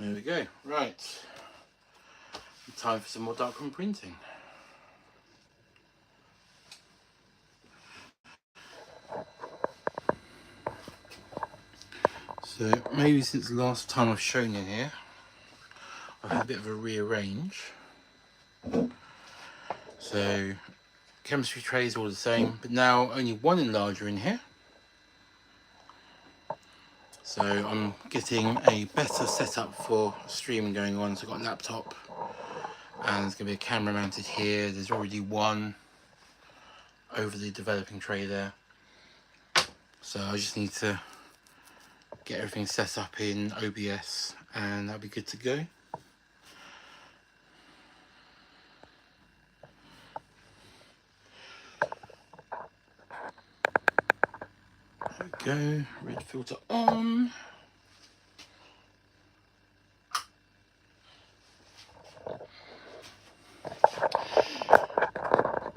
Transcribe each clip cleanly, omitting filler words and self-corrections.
There we go. Right. Time for some more darkroom printing. So maybe since the last time I've shown you here, I've had a bit of a rearrange. So chemistry trays all the same, but now only one enlarger in here. So I'm getting a better setup for streaming going on. So I've got a laptop and there's going to be a camera mounted here. There's already one over the developing tray there. So I just need to get everything set up in OBS and that'll be good to go. There we go, red filter on.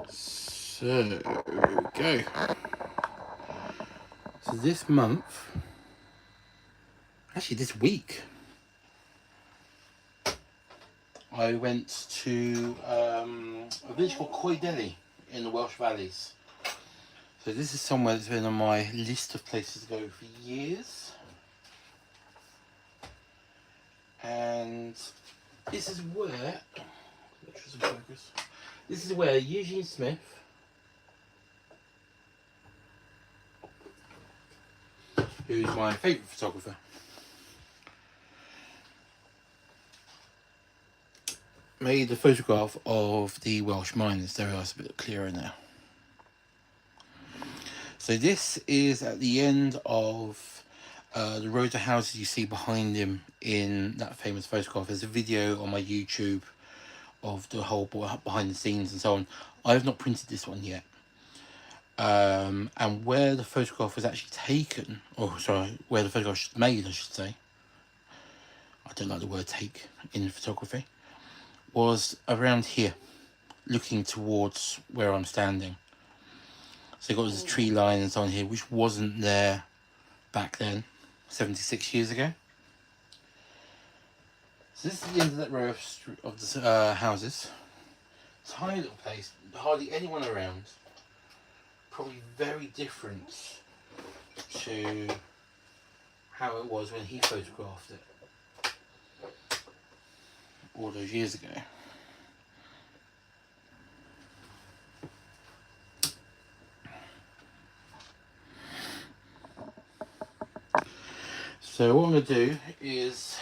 So here we go. So this month, actually this week, I went to a village called Coedeli in the Welsh Valleys. So this is somewhere that's been on my list of places to go for years. And this is where, this is where Eugene Smith who's my favourite photographer, made a photograph of the Welsh miners. There we are, it's a bit clearer now. So this is at the end of the rows of houses you see behind him in that famous photograph. There's a video on my YouTube of the whole behind the scenes and so on. I have not printed this one yet. And where the photograph was actually taken, or sorry, where the photograph was made, I should say. I don't like the word take in photography. Was around here, looking towards where I'm standing. So you've got this tree line and so on here, which wasn't there back then, 76 years ago. So this is the end of that row of the houses. Tiny little place, hardly anyone around. Probably very different to how it was when he photographed it all those years ago. So what I'm going to do is,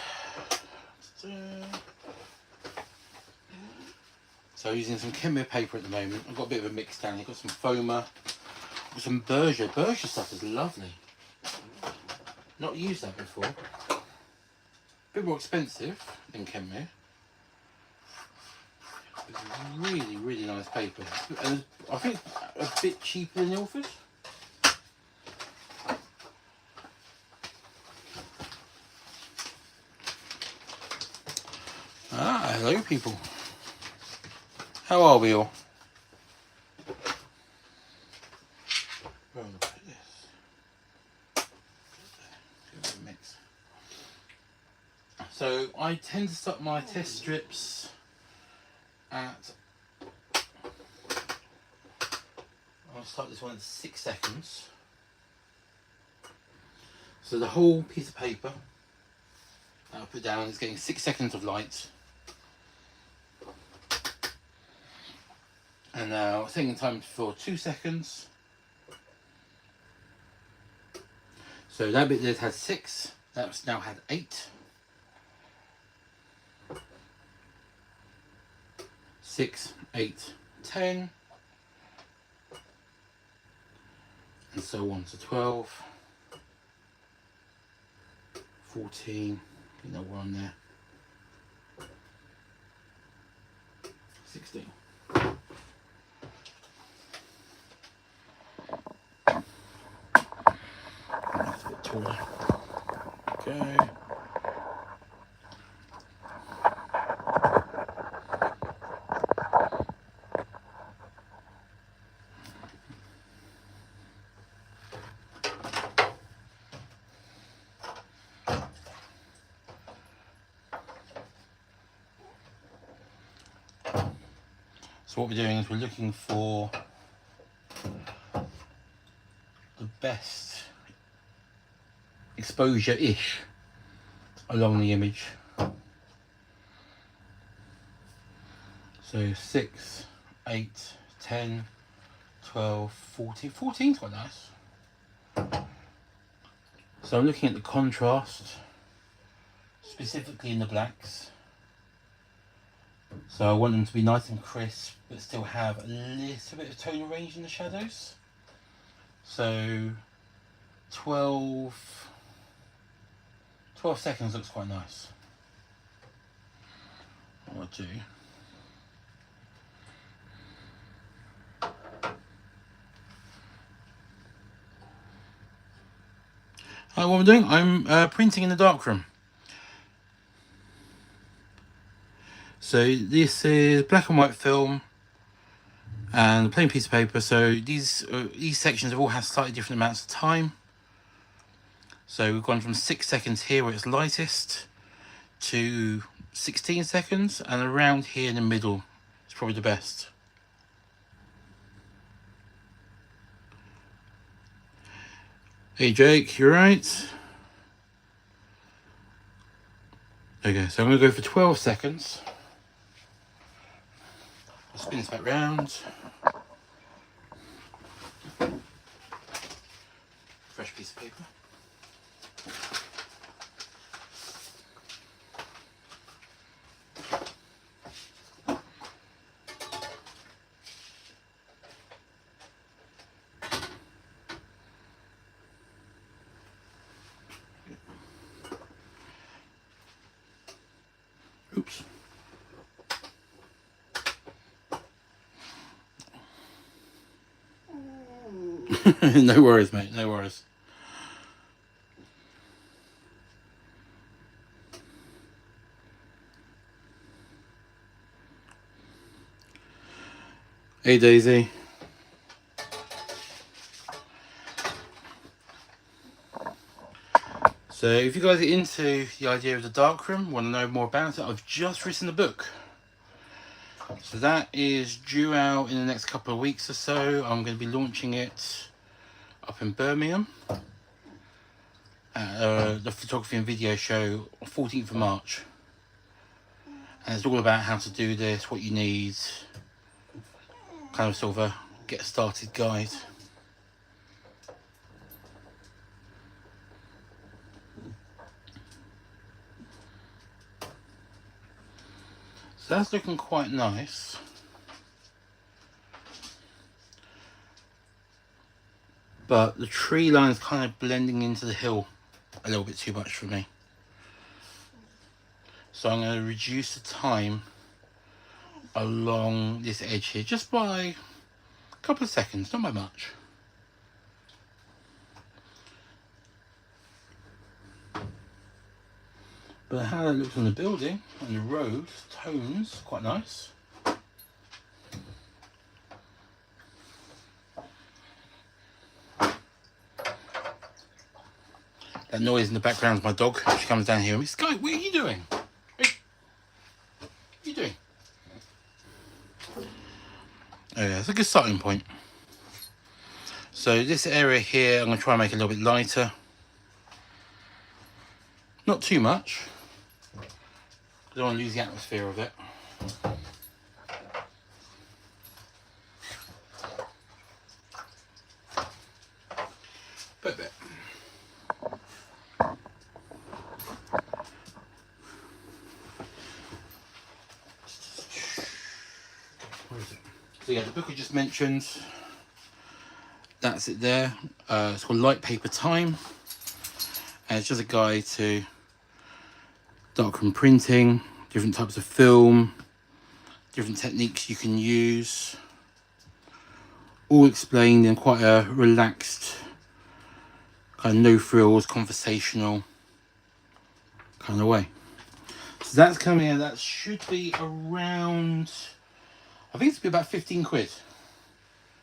so using some Kenmare paper at the moment. I've got a bit of a mix down here. I've got some Foma, got some Berger. Berger stuff is lovely. Not used that before. A bit more expensive than Kenmare. It's really, really nice paper. And I think a bit cheaper than Ilford. Ah, hello people. How are we all? Where am I gonna put this? Mix. So I tend to start my test strips at, I'll start this one at 6 seconds. So the whole piece of paper that I'll put down is getting 6 seconds of light. And now setting time for 2 seconds. So that bit there had 6, that's now had 8. 6, 8, 10. And so on to 12. 14, you know, we're on there. 16. That's a bit taller. Okay. So what we're doing is we're looking for the best exposure-ish along the image. So 6, 8, 10, 12, 14. 14's quite nice. So I'm looking at the contrast, specifically in the blacks. So I want them to be nice and crisp, but still have a little bit of tonal range in the shadows. So 12 seconds looks quite nice. What I'll do, what I'm doing, I'm printing in the darkroom. So this is black and white film and a plain piece of paper. So these sections have all had slightly different amounts of time. So we've gone from 6 seconds here where it's lightest to 16 seconds, and around here in the middle is probably the best. Hey Jake, you right? Okay, so I'm going to go for 12 seconds. I'll spin this back round. Fresh piece of paper. Oops. No worries, mate, no worries. Hey Daisy. So if you guys are into the idea of the darkroom, want to know more about it, I've just written a book. So that is due out in the next couple of weeks or so. I'm going to be launching it up in Birmingham at the photography and video show on 14th of March. And it's all about how to do this, what you need, kind of sort of a get started guide. So that's looking quite nice. But the tree line is kind of blending into the hill a little bit too much for me. So I'm going to reduce the time along this edge here just by a couple of seconds, not by much. But how that looks on the building and the road, tones, quite nice. That noise in the background is my dog. She comes down here and says, Sky, what are you doing? Hey, what are you doing? Oh yeah, it's a good starting point. So this area here, I'm going to try and make it a little bit lighter. Not too much. I don't want to lose the atmosphere of it. But a bit. Where is it? So yeah, the book I just mentioned, that's it there. It's called Light Paper Time. And it's just a guide to darkroom printing, different types of film, different techniques you can use, all explained in quite a relaxed, kind of no frills, conversational kind of way. So that's coming in, that should be around, I think it's be about 15 quid.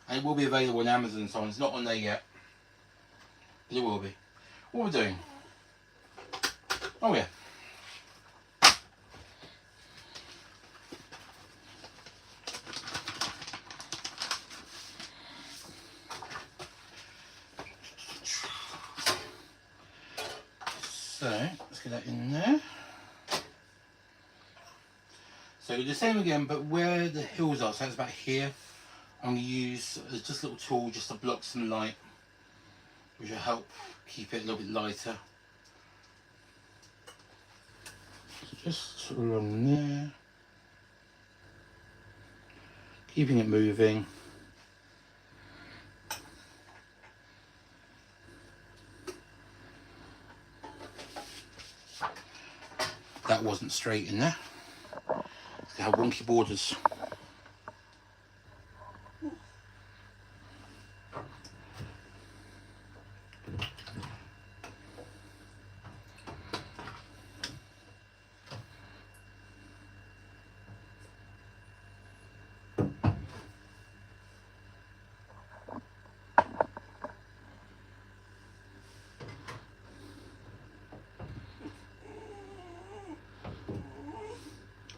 And it will be available on Amazon and so on. It's not on there yet, but it will be. What we're doing? Oh yeah. So let's get that in there. So the same again, but where the hills are, so that's about here, I'm going to use just a little tool just to block some light, which will help keep it a little bit lighter. So just along there, keeping it moving. That wasn't straight in there. They have wonky borders.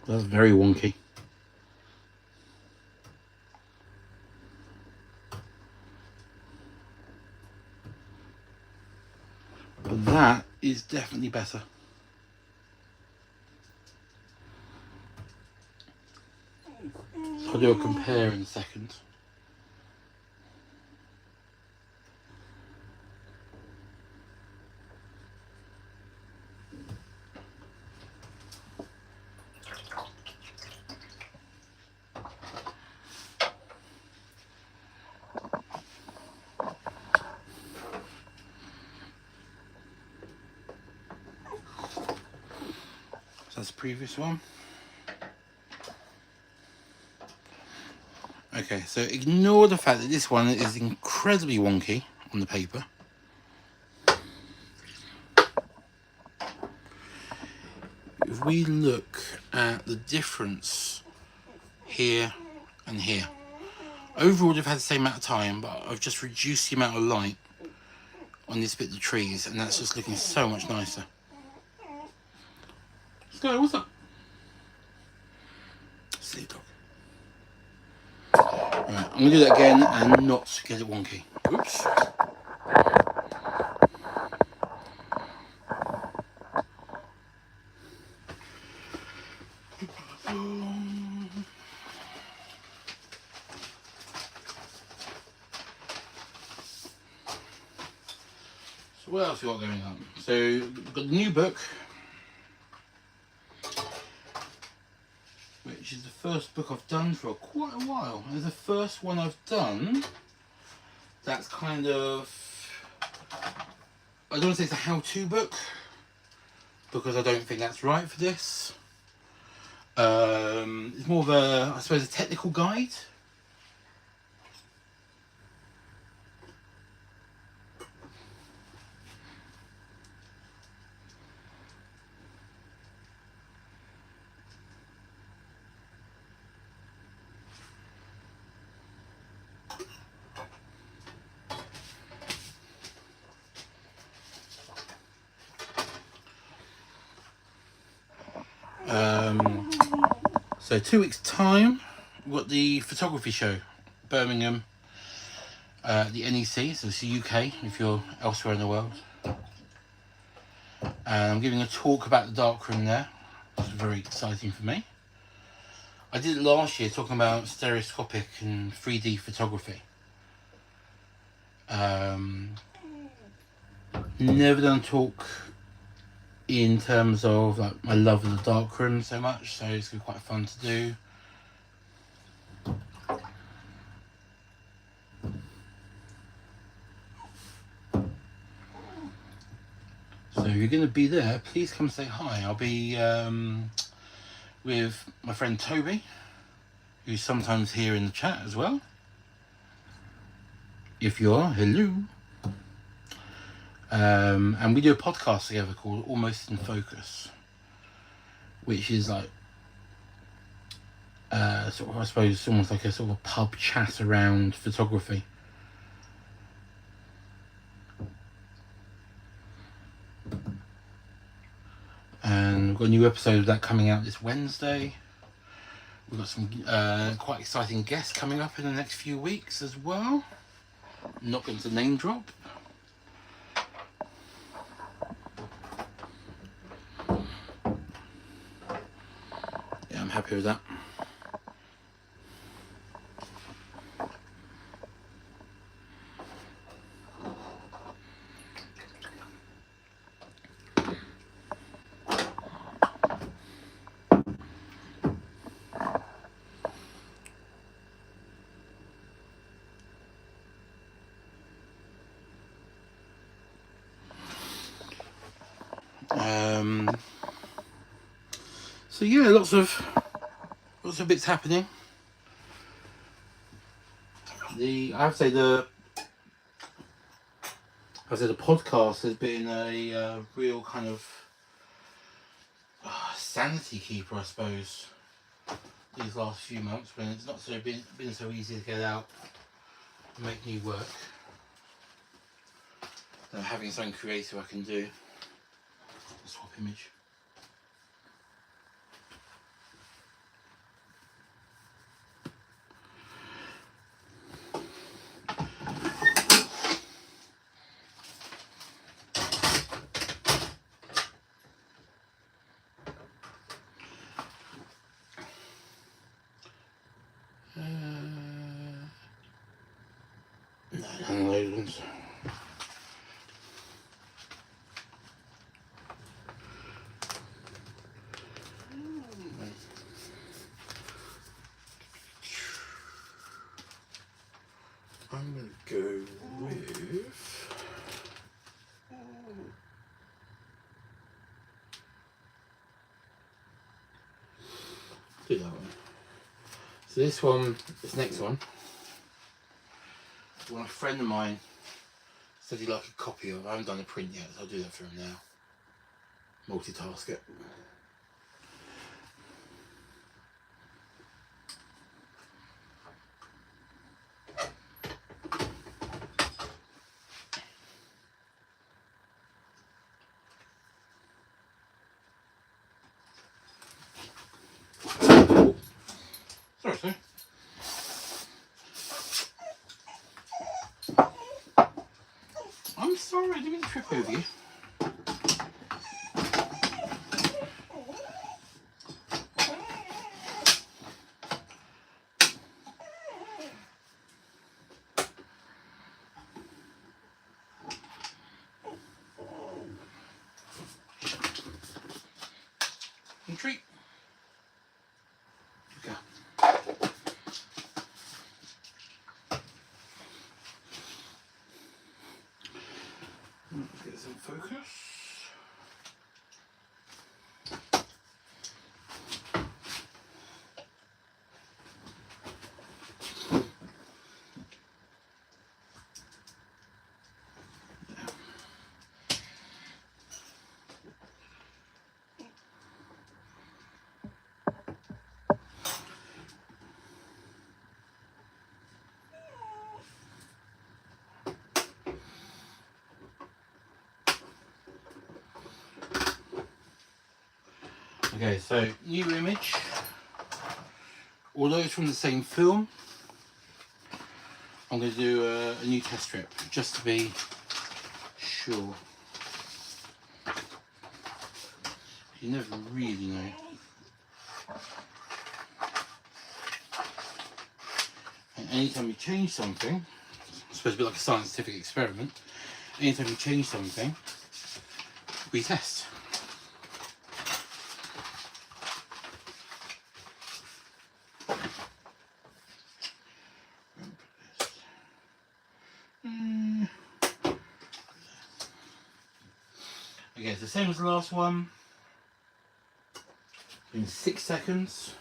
That's very wonky. But that is definitely better. So I'll do a compare in a second. So that's the previous one. Okay, so ignore the fact that this one is incredibly wonky on the paper. If we look at the difference here and here, overall they've had the same amount of time, but I've just reduced the amount of light on this bit of the trees, and that's just looking so much nicer. Sky, what's up? Sleep dog. Right, I'm going to do that again and not get it wonky. Oops. So what else we got going on? So we've got the new book, which is the first book I've done for quite a while. It's the first one I've done that's kind of, I don't want to say it's a how-to book, because I don't think that's right for this. It's more of a, I suppose, a technical guide. So 2 weeks time, we've got the photography show, Birmingham, the NEC, so it's the UK if you're elsewhere in the world. And I'm giving a talk about the darkroom there, which is very exciting for me. I did it last year talking about stereoscopic and 3D photography. Never done a talk in terms of like my love of the darkroom so much, so it's gonna be quite fun to do. So if you're going to be there, please come say hi. I'll be with my friend Toby, who's sometimes here in the chat as well. If you are, hello. And we do a podcast together called Almost in Focus, which is like sort of, I suppose, almost like a sort of a pub chat around photography. And we've got a new episode of that coming out this Wednesday. We've got some quite exciting guests coming up in the next few weeks as well. I'm not going to name drop. happy with that. So yeah, lots of bits happening. I have to say the podcast has been a real kind of sanity keeper, I suppose, these last few months when it's not been so easy to get out and make new work. So having something creative I can do. Swap image. None of those ones. I'm going to go with... do that one. So this next one, a friend of mine said he'd like a copy of. I haven't done a print yet, so I'll do that for him now. Multitask it. Sorry, sir. I'm sorry, I didn't mean to trip over you. Treat. Okay. Let's get some focus. Okay, so new image. Although it's from the same film, I'm going to do a new test strip just to be sure. You never really know. And anytime you change something, it's supposed to be like a scientific experiment. Anytime you change something, we test. Okay, it's the same as the last one. In 6 seconds.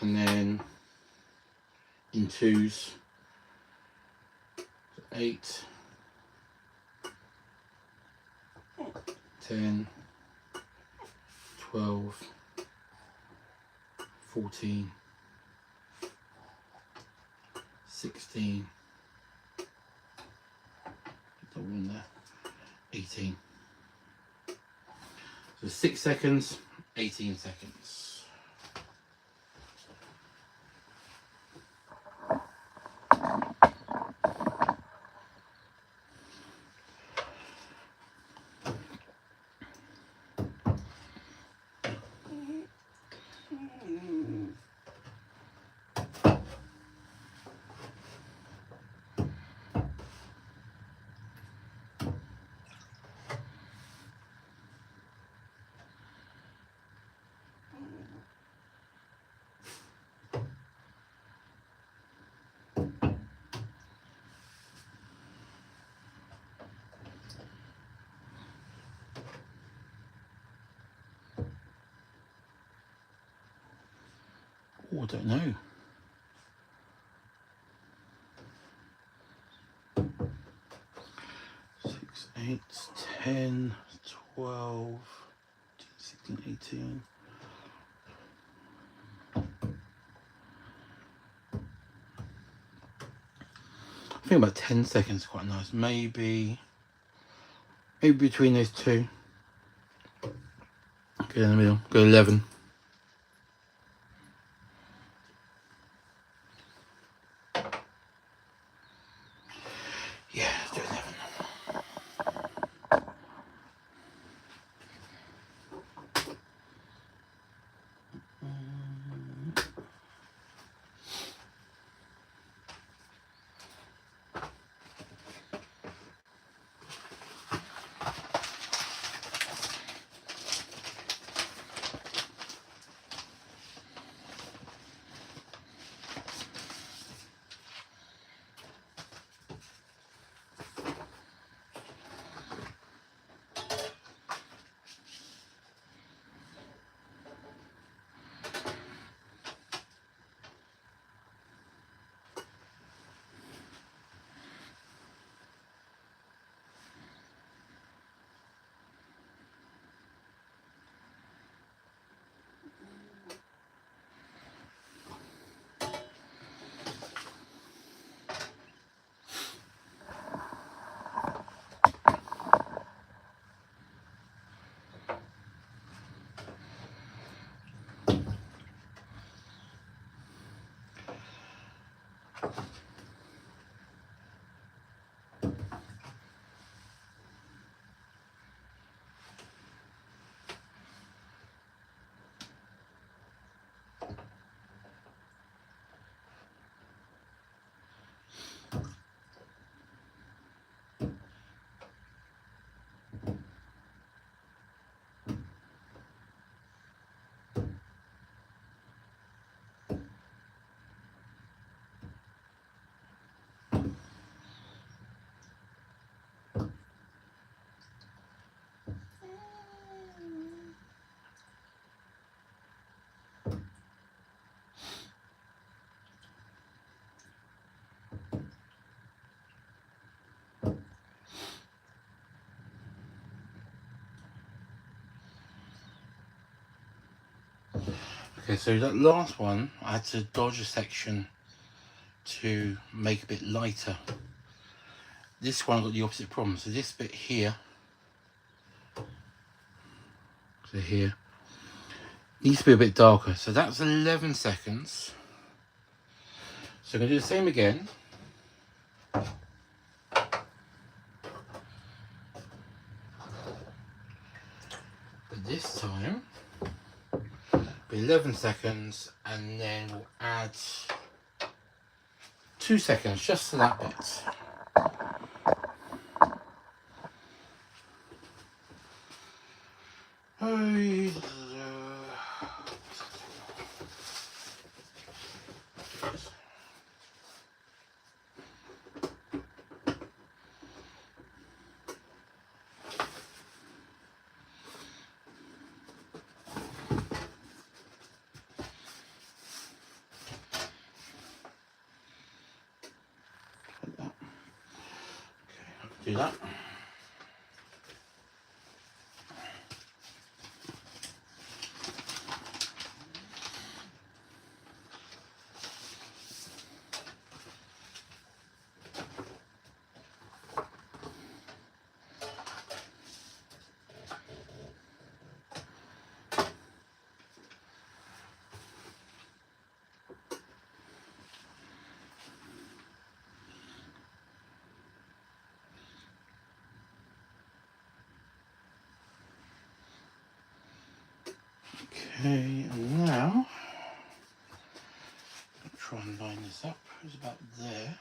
And then in twos, 8, 10, 12, 14, 16, that one there, 18. So 6 seconds, 18 seconds. Oh, I don't know. Six, 8, 10, 12, 16, 18. I think about 10 seconds is quite nice. Maybe between those two. Go in the middle. Go 11. Yeah, let's do 11. Okay, so that last one, I had to dodge a section to make a bit lighter. This one got the opposite problem. So this bit here, so here, needs to be a bit darker. So that's 11 seconds. So I'm going to do the same again. But this time, 11 seconds, and then we'll add 2 seconds just to that bit. Do that. Okay, and now I'll try and line this up. It's about there.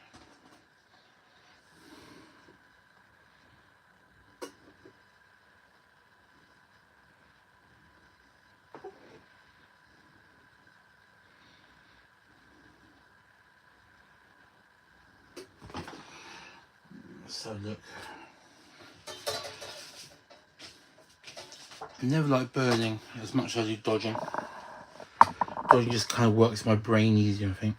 So look, I never like burning as much as I do dodging. It just kind of works my brain easier, I think.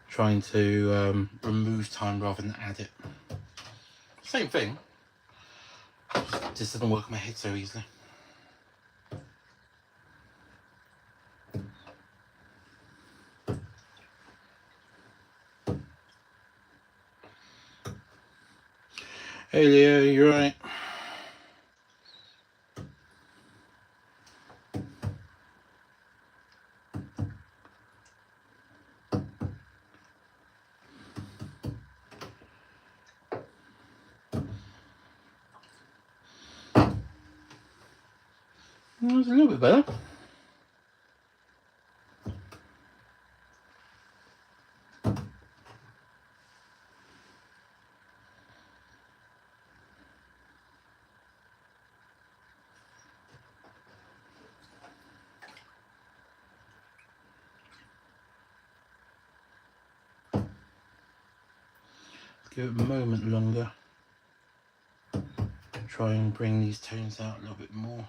Trying to remove time rather than add it. Same thing. Just doesn't work in my head so easily. Hey Leo, you right? It's a little bit better. Give it a moment longer. Try and bring these tones out a little bit more.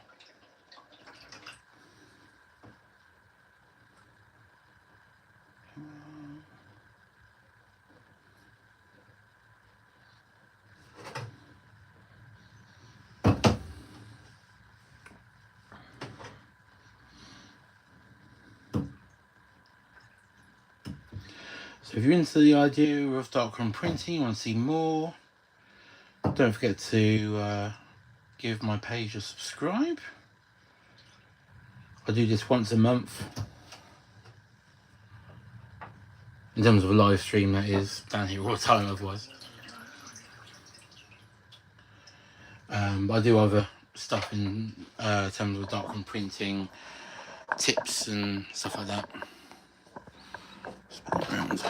So if you're into the idea of darkroom printing, you want to see more, don't forget to give my page a subscribe. I do this once a month. In terms of a live stream, that is, down here all the time otherwise. But I do other stuff in terms of darkroom printing, tips and stuff like that. Spin it around.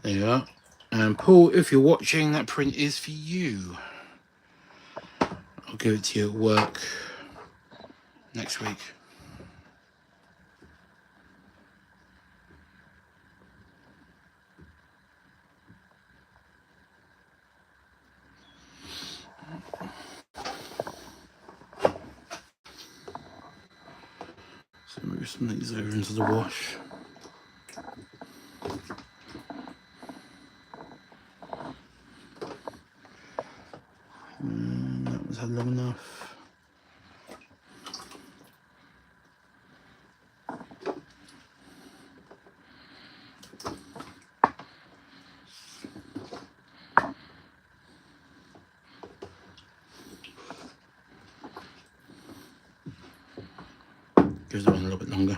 There you are. And Paul, if you're watching, that print is for you. I'll give it to you at work next week. So move some of these over into the wash. And that was had long enough. Gives that one a little bit longer.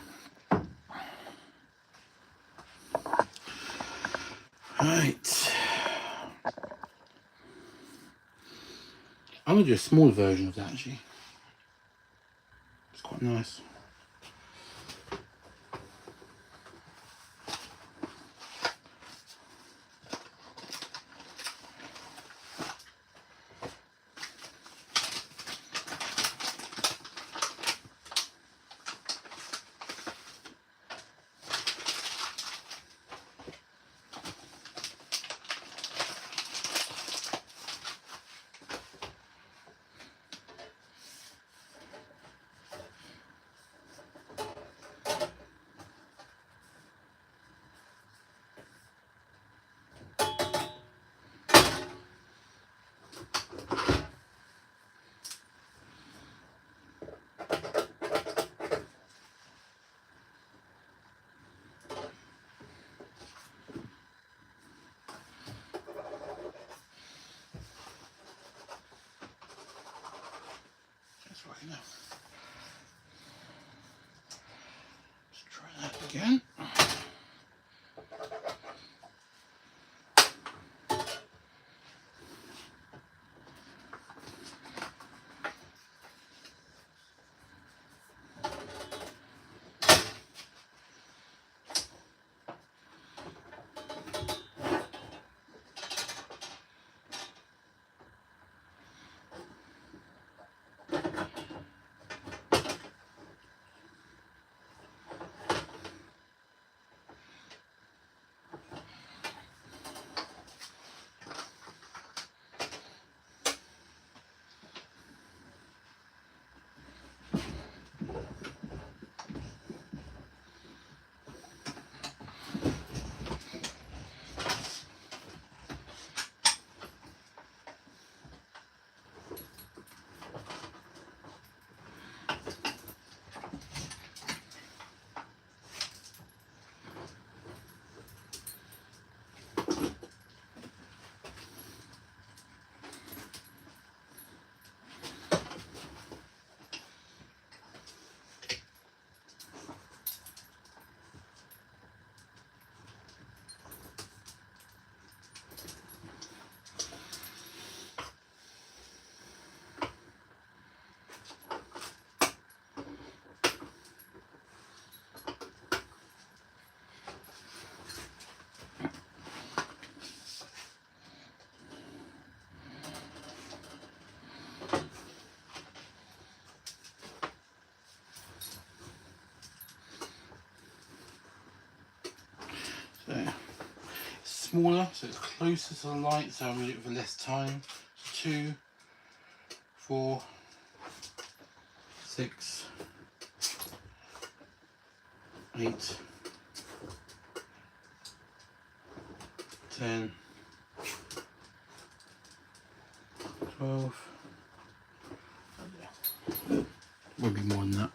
Right. I'm going to do a small version of that actually. It's quite nice. smaller, so it's closer to the light, so I'm going to do it for less time. 2, 4, 6, 8, 10, 12, will be more than that.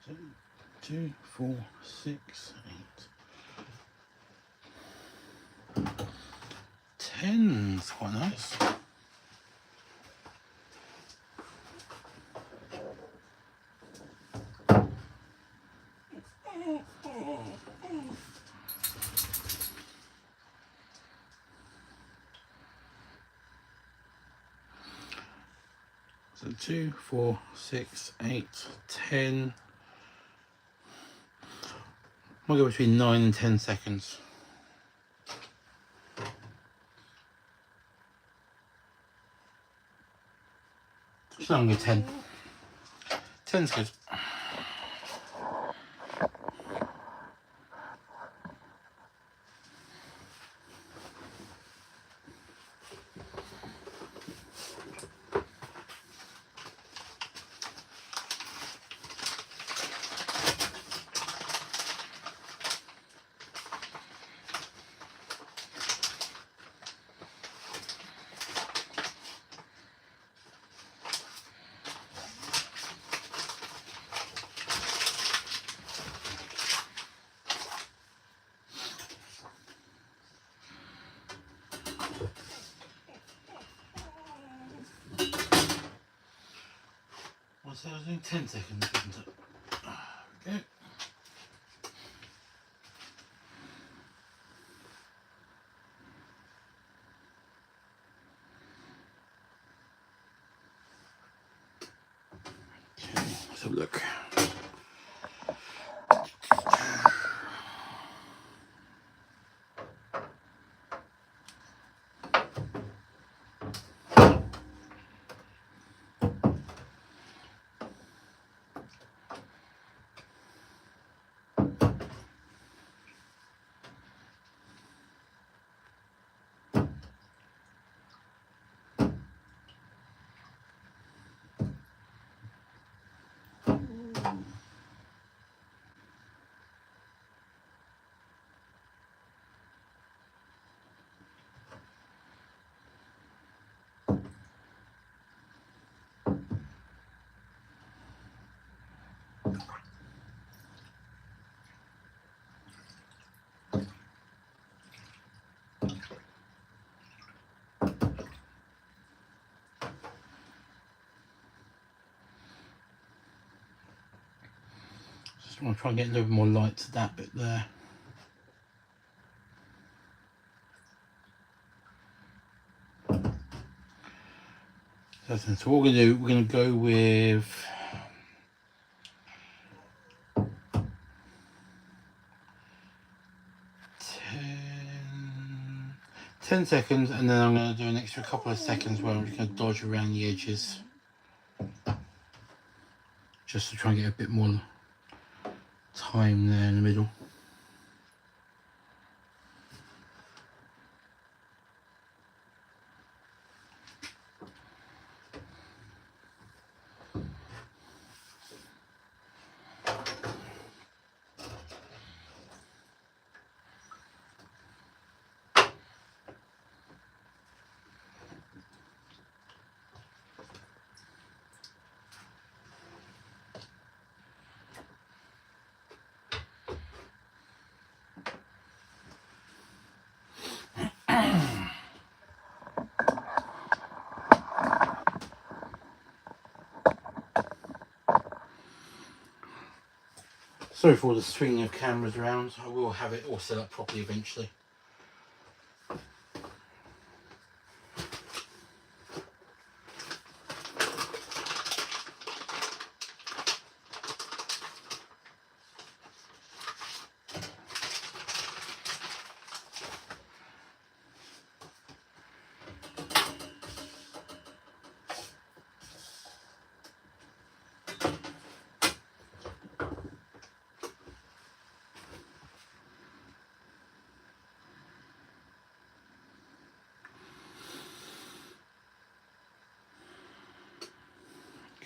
So 2, 4, 6, 8, 10 is quite nice. So 2, 4, 6, 8, 10. I'll go between 9 and 10 seconds. So I'm going to 10. 10's good. So I was doing 10 seconds, wasn't it? There we go. Okay, let's have a look. Just want to try and get a little more light to that bit there. So what we're going to do, we're going to go with 10 seconds, and then I'm going to do an extra couple of seconds where I'm just going to dodge around the edges, just to try and get a bit more time there in the middle. Sorry for all the swinging of cameras around. I will have it all set up properly eventually.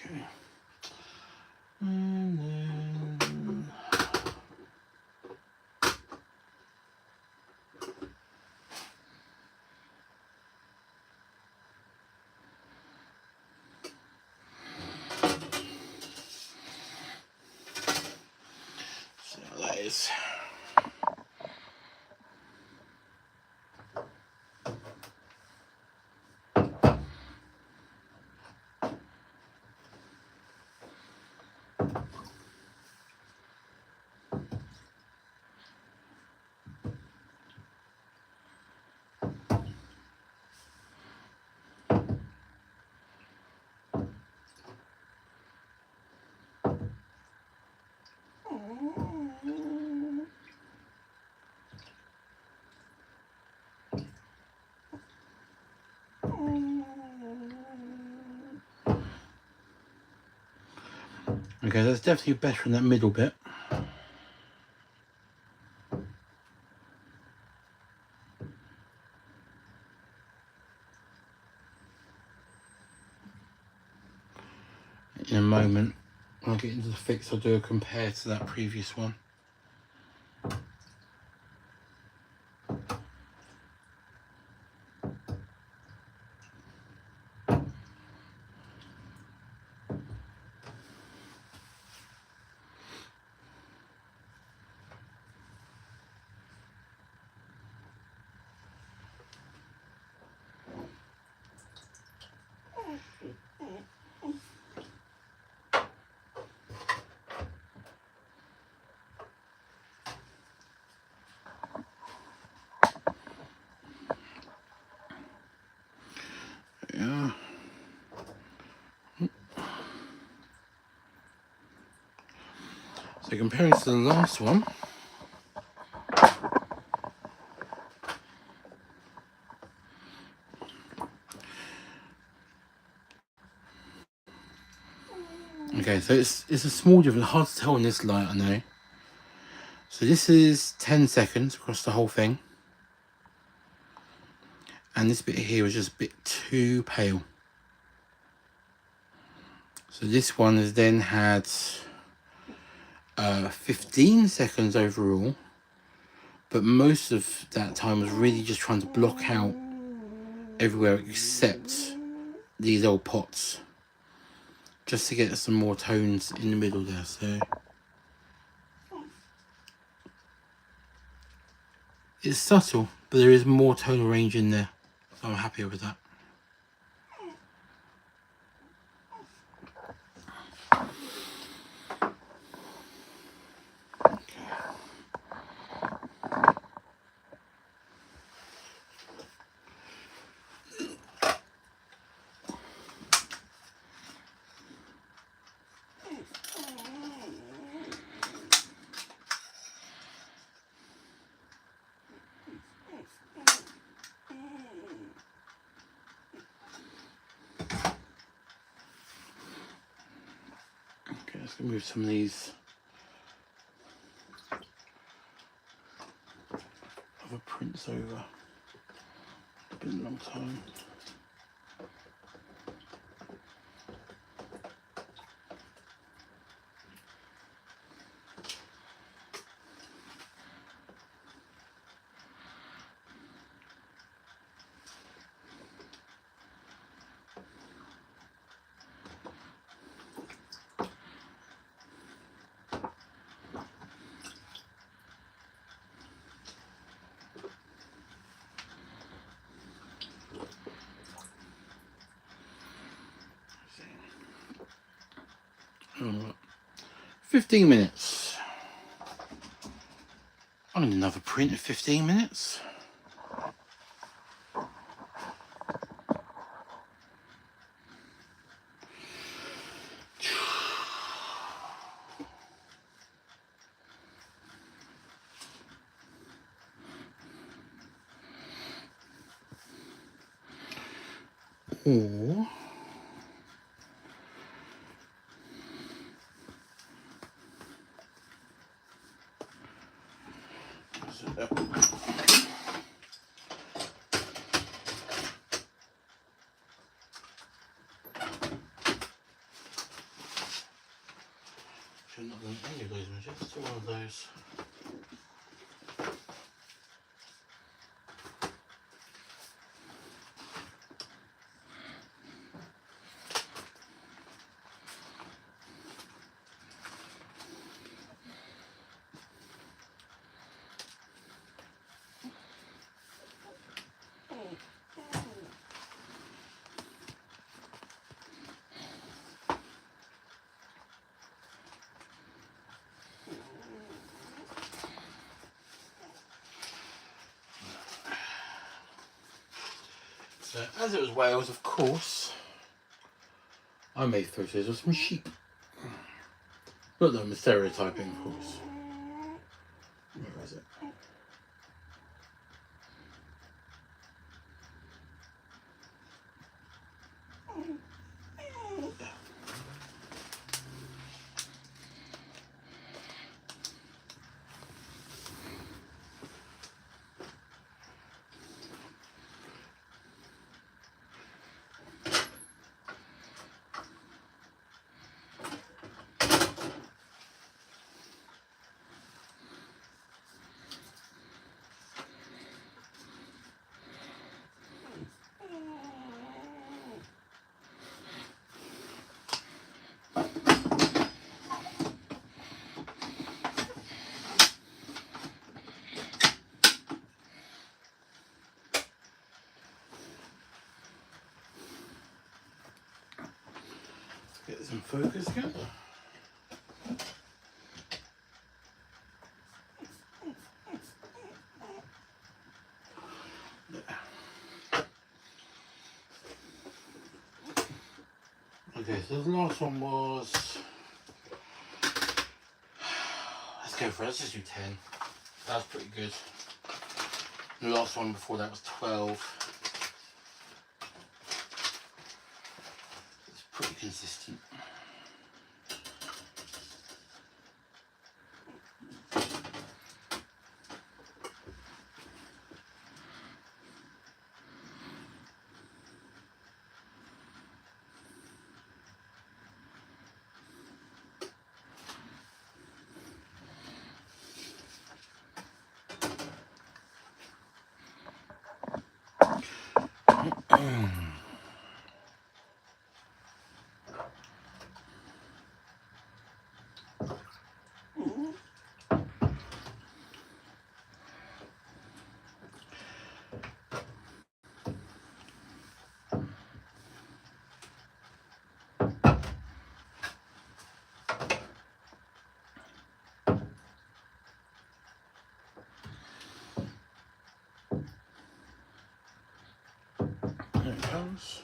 Okay. And then... so that is... Okay, that's definitely better in that middle bit. In a moment, when I get into the fix, I'll do a compare to that previous one. Yeah. So comparing to the last one, okay, so it's a small difference, hard to tell in this light, I know. So this is 10 seconds across the whole thing. And this bit here is just a bit too pale. So this one has then had 15 seconds overall, but most of that time was really just trying to block out everywhere except these old pots, just to get some more tones in the middle there. So it's subtle, but there is more tonal range in there, so I'm happy with that. Okay, let's move some of these other prints over. It's been a long time. Oh, 15 minutes. Find another print of 15 minutes. Or should not done any of those images, just one of those. So, as it was Wales, of course, I made photos of some sheep. Not that I'm stereotyping, of course. Where is it? Get some focus again. Okay, so the last one was, let's go for it, let's just do 10. That was pretty good. The last one before that was 12. It's pretty consistent. There it goes.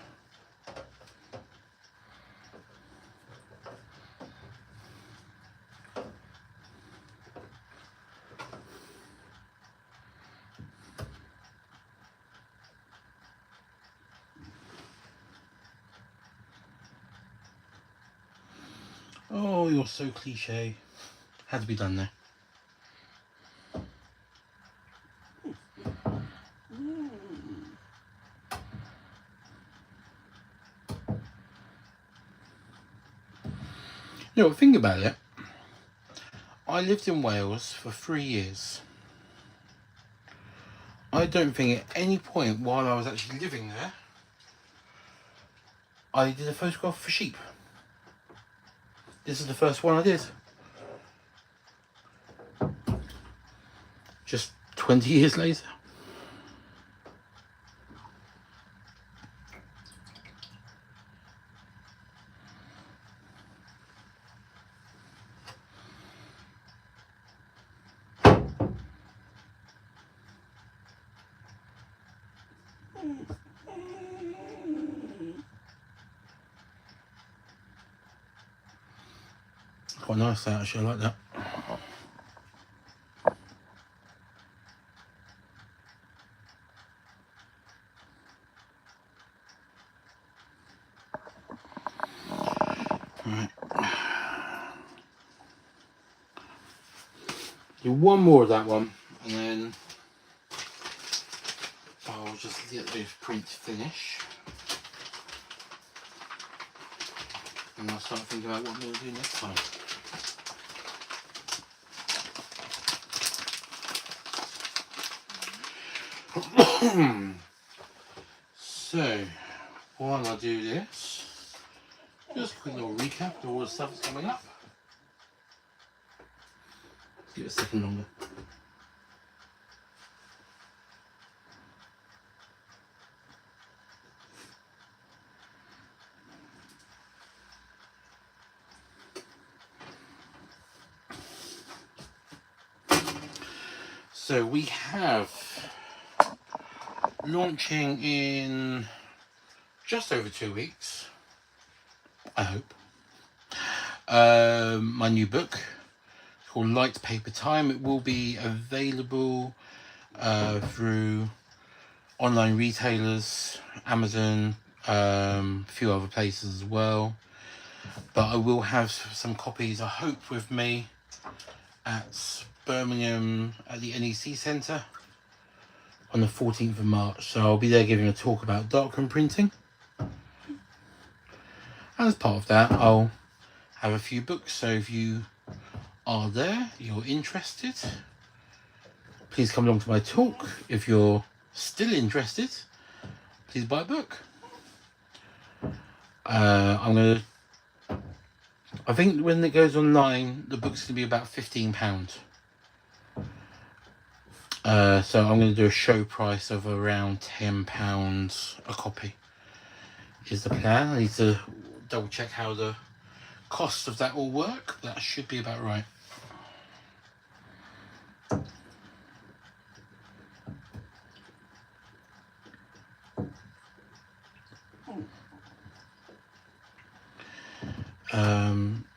Oh, you're so cliche. Had to be done there. You know, think about it. I lived in Wales for 3 years. I don't think at any point while I was actually living there, I did a photograph for sheep. This is the first one I did. Just 20 years later. Quite nice that, actually, I like that. Right. Do one more of that one, and then I'll just get those prints finished. And I'll start thinking about what I'm going to do next time. So, while I do this, just a quick little recap of all the stuff that's coming up. Give it a second longer. So we have launching in just over 2 weeks, I hope, my new book called Light Paper Time. It will be available through online retailers, Amazon, a few other places as well. But I will have some copies, I hope, with me at Birmingham at the NEC Centre on the 14th of March. So I'll be there giving a talk about darkroom printing. And as part of that, I'll have a few books. So if you are there, you're interested, please come along to my talk. If you're still interested, please buy a book. I think when it goes online, the book's going to be about £15. So I'm going to do a show price of around £10 a copy is the plan. I need to double check how the costs of that all work. That should be about right.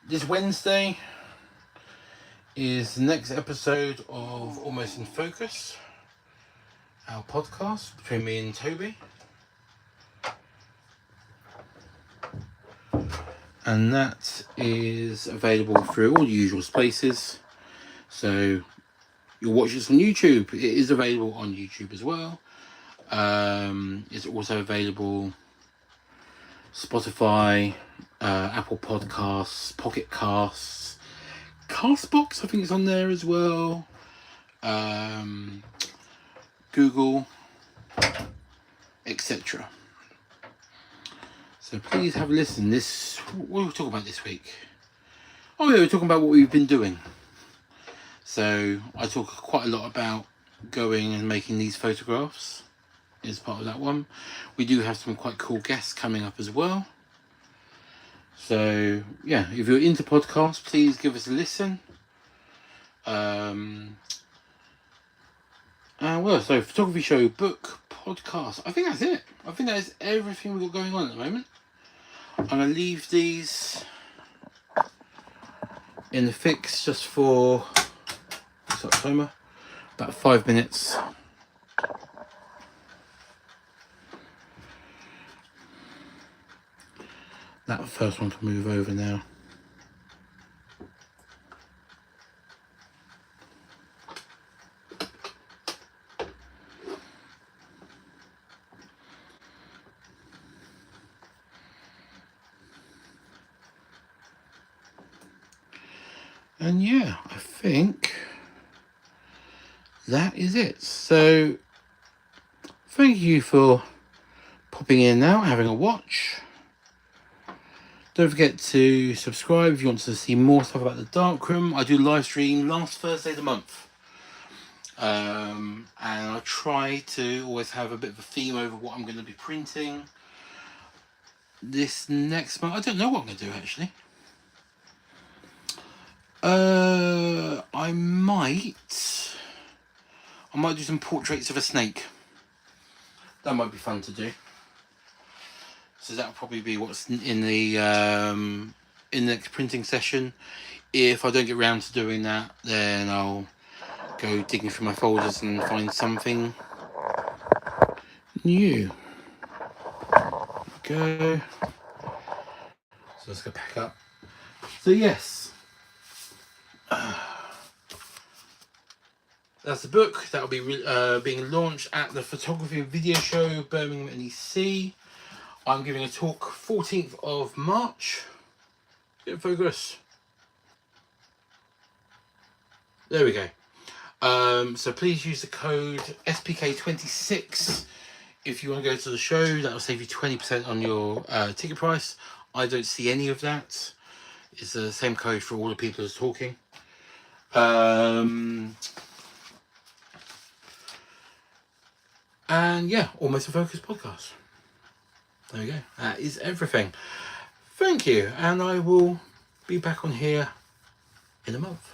This Wednesday is the next episode of Almost in Focus, our podcast between me and Toby. And that is available through all the usual places. So you'll watch this on YouTube. It is available on YouTube as well. It's also available Spotify, Apple Podcasts, Pocket Casts, Castbox, I think it's on there as well. Google, etc. So please have a listen. What are we talking about this week? Oh yeah, we're talking about what we've been doing. So I talk quite a lot about going and making these photographs as part of that one. We do have some quite cool guests coming up as well. So yeah, if you're into podcasts, please give us a listen. So photography show, book, podcast. I think that's it. I think that is everything we've got going on at the moment. I'm going to leave these in the fix just for timer, about 5 minutes. That first one can move over now. And yeah, I think that is it. So thank you for popping in now, having a watch. Don't forget to subscribe if you want to see more stuff about the darkroom. I do live stream last Thursday of the month. And I try to always have a bit of a theme over what I'm going to be printing this next month. I don't know what I'm going to do actually. I might do some portraits of a snake. That might be fun to do. So that'll probably be what's in the in the next printing session. If I don't get around to doing that, then I'll go digging through my folders and find something new. Go. So let's go pack up. So yes, that's the book that will be being launched at the Photography and Video Show, Birmingham NEC. I'm giving a talk 14th of March. Get in focus. There we go. So please use the code SPK26 if you want to go to the show. That will save you 20% on your ticket price. I don't see any of that. It's the same code for all the people who's talking. And yeah, Almost a Focus podcast. There we go. That is everything. Thank you. And I will be back on here in a month.